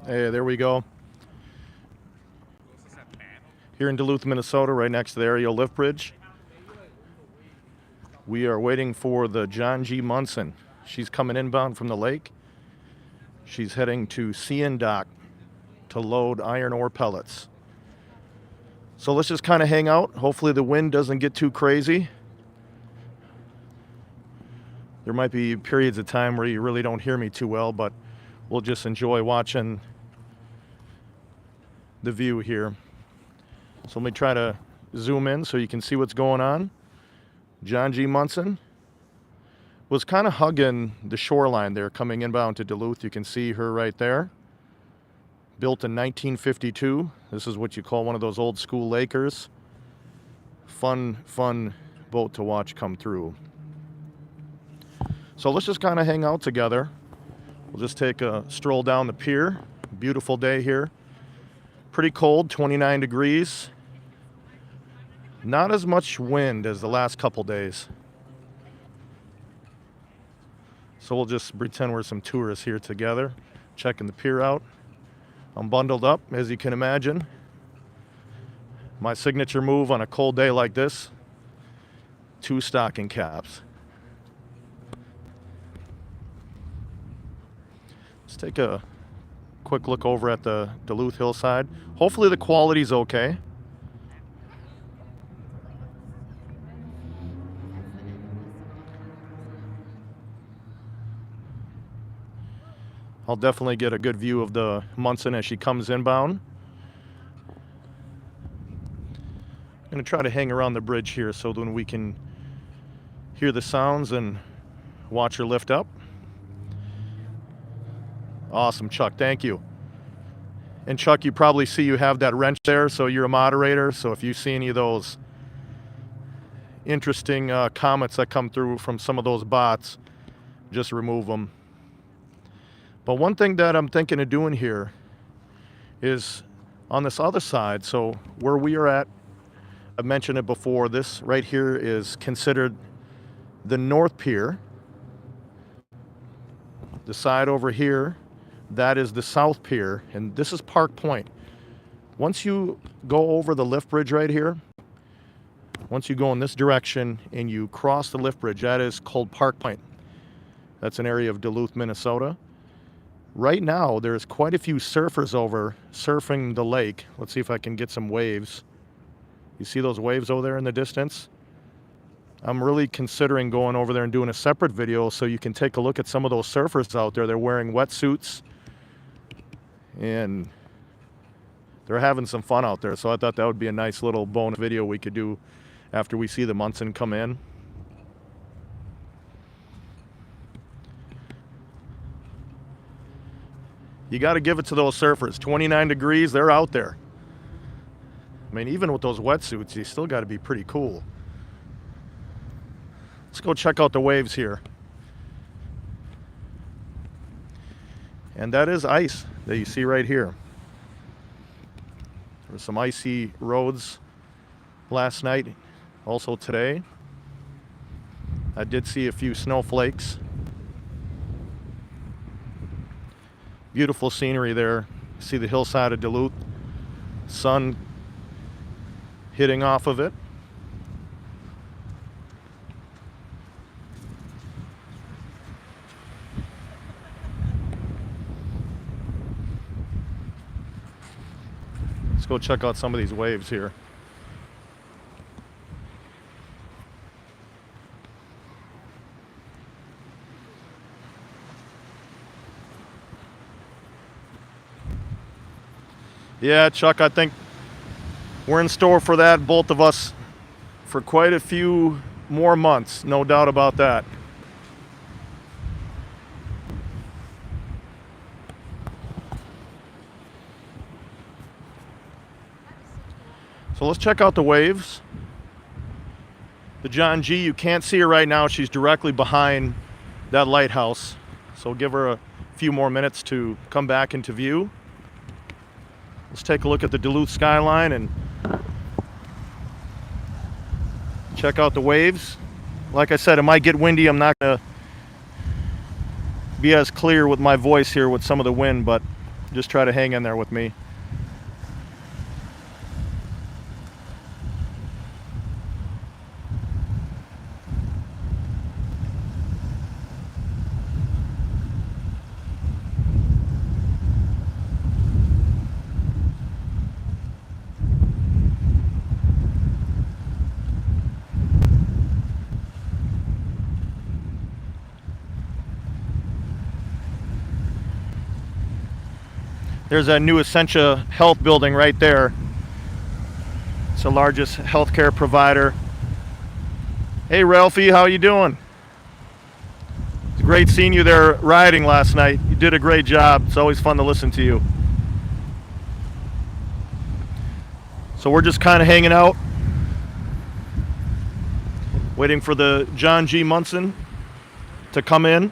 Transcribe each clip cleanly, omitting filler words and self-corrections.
Hey, there we go. Here in Duluth, Minnesota, right next to the aerial lift bridge. We are waiting for the John G. Munson. She's coming inbound from the lake. She's heading to CN Dock to load iron ore pellets. So let's just kind of hang out. Hopefully the wind doesn't get too crazy. There might be periods of time where you really don't hear me too well, but we'll just enjoy watching the view here. So let me try to zoom in so you can see what's going on. John G. Munson was kind of hugging the shoreline there coming inbound to Duluth. You can see her right there. Built in 1952. This is what you call one of those old school Lakers. Fun boat to watch come through. So let's just kind of hang out together. We'll just take a stroll down the pier. Beautiful day here. Pretty cold, 29 degrees. Not as much wind as the last couple days. So we'll just pretend we're some tourists here together, checking the pier out. I'm bundled up, as you can imagine. My signature move on a cold day like this, 2 stocking caps. Let's take a quick look over at the Duluth hillside. Hopefully the quality's okay. I'll definitely get a good view of the Munson as she comes inbound. I'm going to try to hang around the bridge here so then we can hear the sounds and watch her lift up. Awesome, Chuck. Thank you. And Chuck, you probably see you have that wrench there, so you're a moderator. So if you see any of those interesting comments that come through from some of those bots, just remove them. But one thing that I'm thinking of doing here is on this other side, so where we are at, I've mentioned it before, this right here is considered the North Pier. The side over here, that is the South Pier, and this is Park Point. Once you go over the lift bridge right here, once you go in this direction and you cross the lift bridge, that is called Park Point. That's an area of Duluth, Minnesota. Right now, there's quite a few surfers over surfing the lake. Let's see if I can get some waves. You see those waves over there in the distance? I'm really considering going over there and doing a separate video so you can take a look at some of those surfers out there. They're wearing wetsuits and they're having some fun out there. So I thought that would be a nice little bonus video we could do after we see the Munson come in. You got to give it to those surfers. 29 degrees, they're out there. I mean, even with those wetsuits, you still got to be pretty cool. Let's go check out the waves here. And that is ice that you see right here. There were some icy roads last night, also today. I did see a few snowflakes. Beautiful scenery there. See the hillside of Duluth. Sun hitting off of it. Let's go check out some of these waves here. Yeah, Chuck, I think we're in store for that, both of us, for quite a few more months, no doubt about that. So let's check out the waves. The John G, you can't see her right now. She's directly behind that lighthouse. So give her a few more minutes to come back into view. Let's take a look at the Duluth skyline and check out the waves. Like I said, it might get windy. I'm not going to be as clear with my voice here with some of the wind, but Just try to hang in there with me. There's a new Essentia Health building right there. It's the largest healthcare provider. Hey Ralphie, how you doing? It's great seeing you there riding last night. You did a great job. It's always fun to listen to you. So we're just kind of hanging out, waiting for the John G. Munson to come in.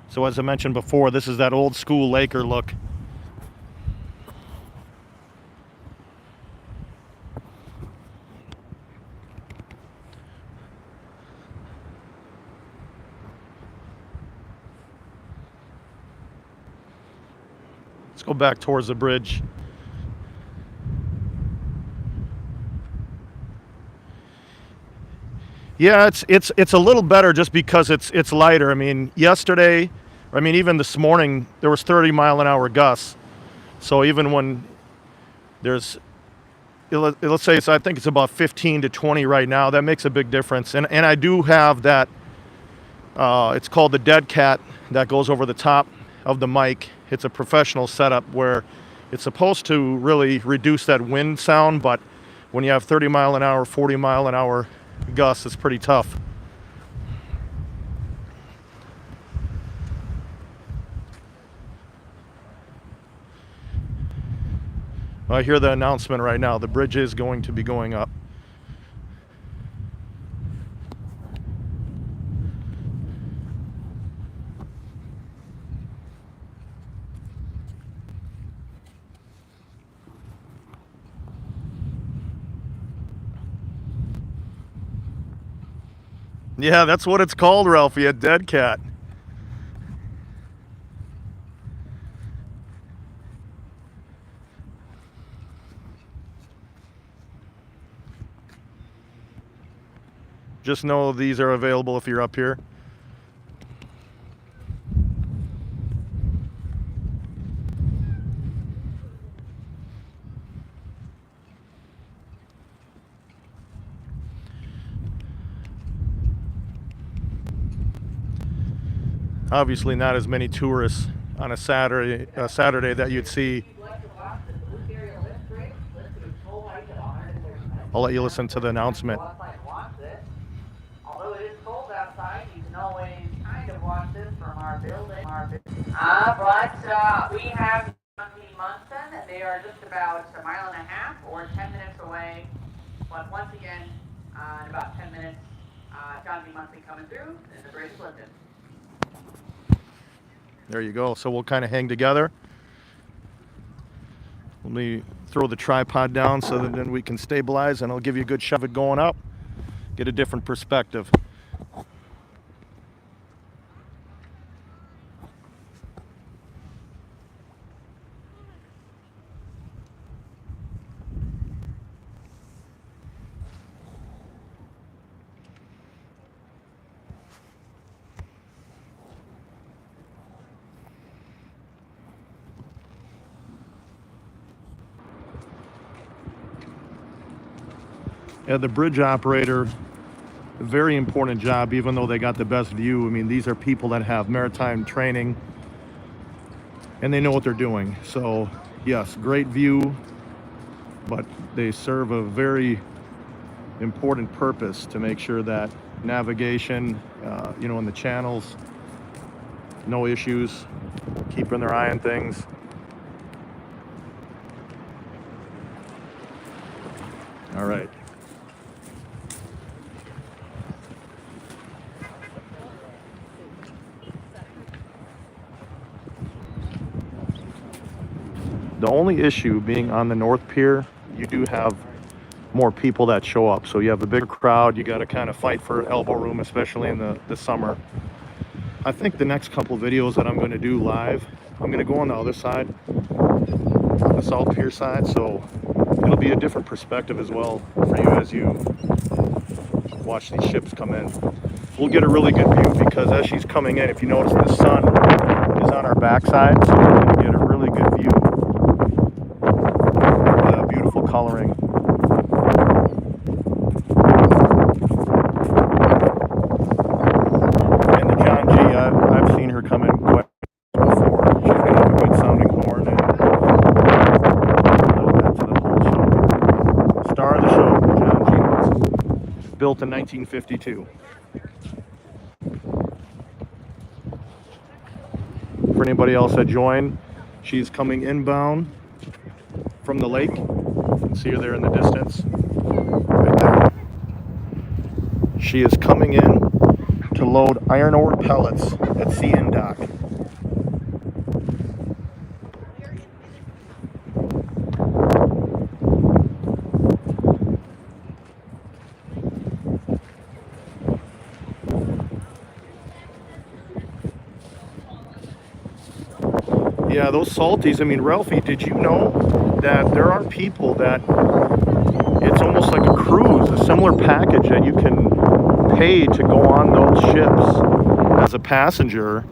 So as I mentioned before, this is that old school Laker look. Let's go back towards the bridge. Yeah, it's a little better just because it's lighter. I mean, yesterday, I mean even this morning there was 30-mile-an-hour gusts. So even when there's, let's say I think it's about 15 to 20 right now, that makes a big difference. And I do have that. It's called the dead cat that goes over the top of the mic. It's a professional setup where it's supposed to really reduce that wind sound, but when you have 30-mile-an-hour, 40-mile-an-hour gusts, it's pretty tough. I hear the announcement right now. The bridge is going to be going up. Yeah, that's what it's called, Ralphie, a dead cat. Just know these are available if you're up here. Obviously not as many tourists on a Saturday that you'd see. I'll let you listen to the announcement. Although it is cold outside, you can always kind of watch this from our building. But we have Munson. They are just about a mile and a half or 10 minutes away. But once again, in about 10 minutes, John B. Munson coming through, and the bridge is lifted. There you go. So we'll kind of hang together. Let me throw the tripod down so that then we can stabilize, and I'll give you a good shove it going up. Get a different perspective. Yeah, the bridge operator, a very important job, even though they got the best view. I mean, these are people that have maritime training and they know what they're doing. So yes, great view, but they serve a very important purpose to make sure that navigation, in the channels, no issues, keeping their eye on things. All right. The only issue being on the North Pier, you do have more people that show up. So you have a bigger crowd. You got to kind of fight for elbow room, especially in the summer. I think the next couple videos that I'm going to do live, I'm going to go on the other side, the South Pier side. So it'll be a different perspective as well for you as you watch these ships come in. We'll get a really good view because as she's coming in, if you notice, the sun is on our backside, so we're going to get a really good view. The beautiful coloring. And the John G, I've seen her come in quite before. She's got a good sounding horn and a little bit to the whole show. Star of the show, John G. Munson. Built in 1952. For anybody else that joined, she's coming inbound from the lake. You can see her there in the distance, right there. She is coming in to load iron ore pellets at CN Dock. Yeah, those salties, I mean, Ralphie, did you know that there are people that it's almost like a cruise, a similar package that you can pay to go on those ships as a passenger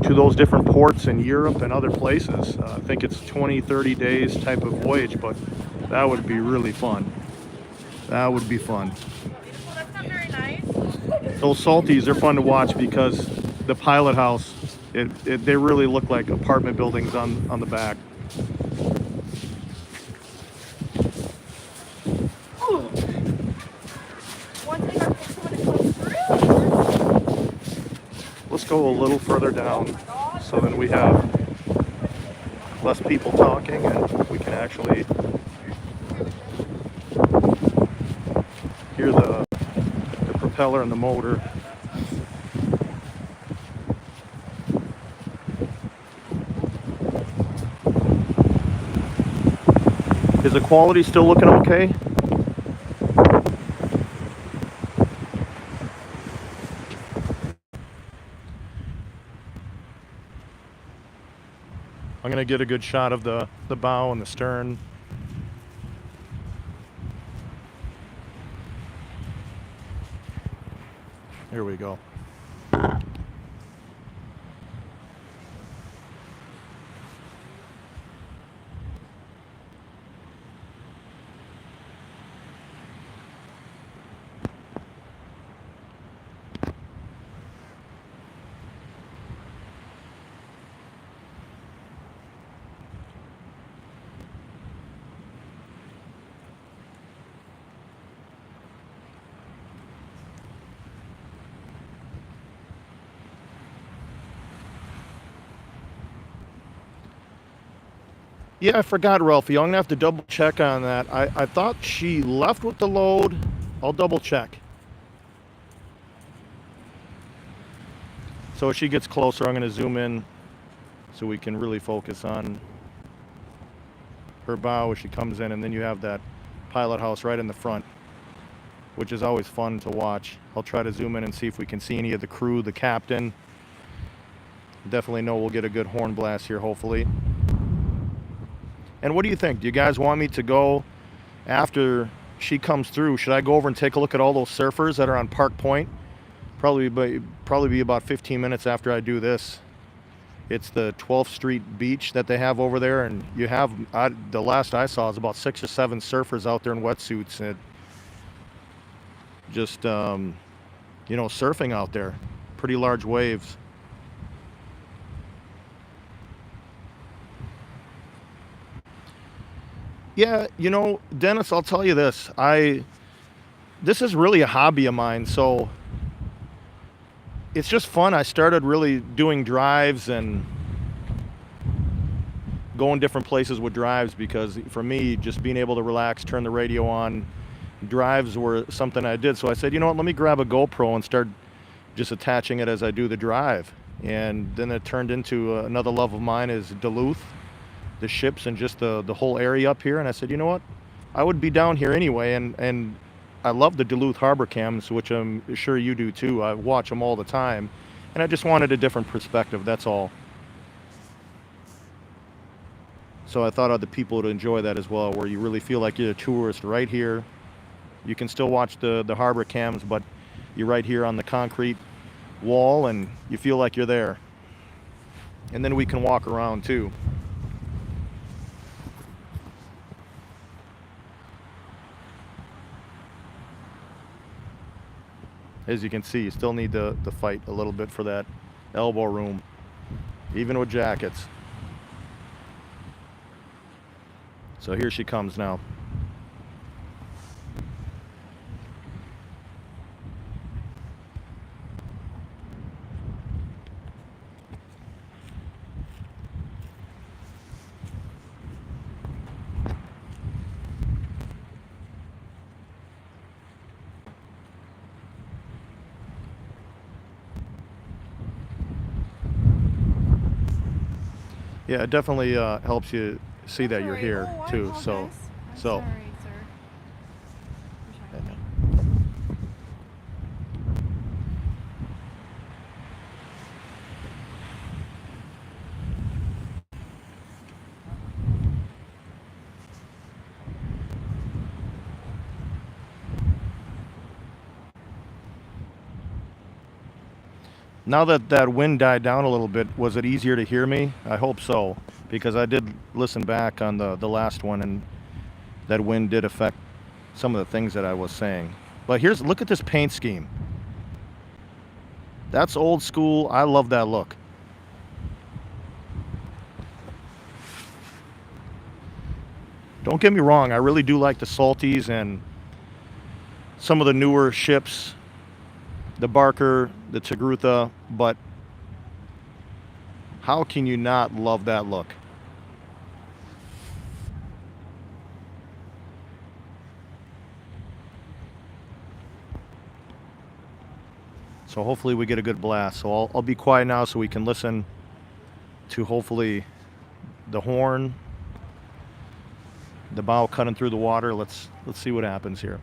to those different ports in Europe and other places. I think it's 20, 30 days type of voyage, but that would be really fun. That would be fun. Well, that's not very nice. Those salties are fun to watch because the pilot house, they really look like apartment buildings on the back. Let's go a little further down so then we have less people talking and we can actually hear the propeller and the motor. Is the quality still looking okay? I'm going to get a good shot of the bow and the stern. Here we go. Yeah, I forgot, Ralphie. I'm going to have to double check on that. I thought she left with the load. I'll double check. So as she gets closer, I'm going to zoom in so we can really focus on her bow as she comes in. And then you have that pilot house right in the front, which is always fun to watch. I'll try to zoom in and see if we can see any of the crew, the captain. Definitely know we'll get a good horn blast here, hopefully. And what do you think? Do you guys want me to go after she comes through? Should I go over and take a look at all those surfers that are on Park Point? Probably be about 15 minutes after I do this. It's the 12th Street beach that they have over there, and you have, the last I saw is about 6 or 7 surfers out there in wetsuits, and just, you know, surfing out there. Pretty large waves. Yeah, you know, Dennis, I'll tell you this. This is really a hobby of mine, so it's just fun. I started really doing drives and going different places with drives because for me, just being able to relax, turn the radio on, drives were something I did. So I said, you know what, let me grab a GoPro and start just attaching it as I do the drive. And then it turned into another love of mine is Duluth. the ships and just the whole area up here. And I said, you know what? I would be down here anyway. And I love the Duluth harbor cams, which I'm sure you do too. I watch them all the time. And I just wanted a different perspective. That's all. So I thought other people would enjoy that as well, where you really feel like you're a tourist right here. You can still watch the harbor cams, but you're right here on the concrete wall and you feel like you're there. And then we can walk around too. As you can see, you still need to fight a little bit for that elbow room, even with jackets. So here she comes now. Yeah, it definitely helps you see that you're here too. So. Sorry, sir. Now that that wind died down a little bit, was it easier to hear me? I hope so, because I did listen back on the last one, and that wind did affect some of the things that I was saying. But look at this paint scheme. That's old school. I love that look. Don't get me wrong, I really do like the Salties and some of the newer ships, the Barker, the Togrutha, but how can you not love that look? So hopefully we get a good blast. So I'll be quiet now so we can listen to hopefully the horn, the bow cutting through the water. Let's see what happens here.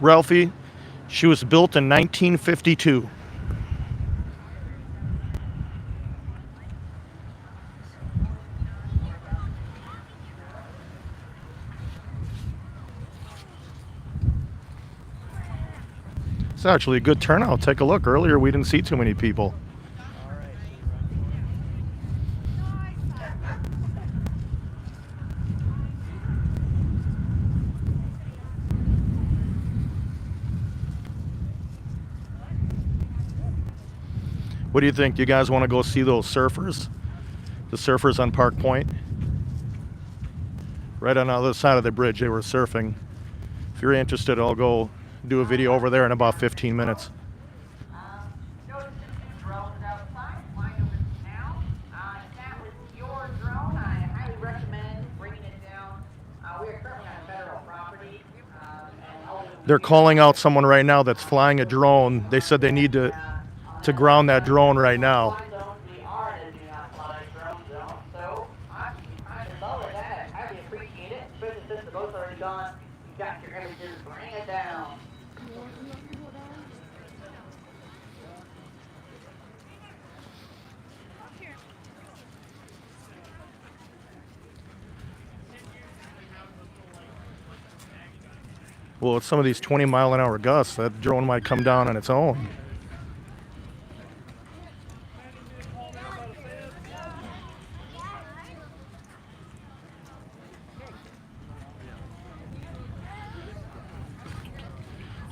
Ralphie, She was built in 1952. It's actually a good turnout. Take a look. Earlier we didn't see too many people. What do you think? You guys want to go see those surfers? The surfers on Park Point? Right on the other side of the bridge, they were surfing. If you're interested, I'll go do a video over there in about 15 minutes. Notice the drones outside, flying over now. If that was your drone, I highly recommend bringing it down. We are currently on federal property. They're calling out someone right now that's flying a drone. They said they need to ground that drone right now. We are in a do not fly drone zone, so I love that. I highly appreciate it, especially since the boat's already gone. You got your images, bring it down. Well, with some of these 20-mile-an-hour gusts, that drone might come down on its own.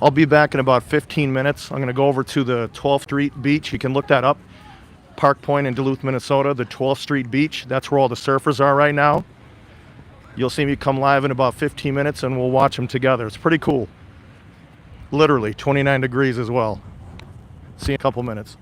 I'll be back in about 15 minutes. I'm going to go over to the 12th Street Beach. You can look that up. Park Point in Duluth, Minnesota, the 12th Street Beach. That's where all the surfers are right now. You'll see me come live in about 15 minutes and we'll watch them together. It's pretty cool. Literally 29 degrees as well. See you in a couple minutes.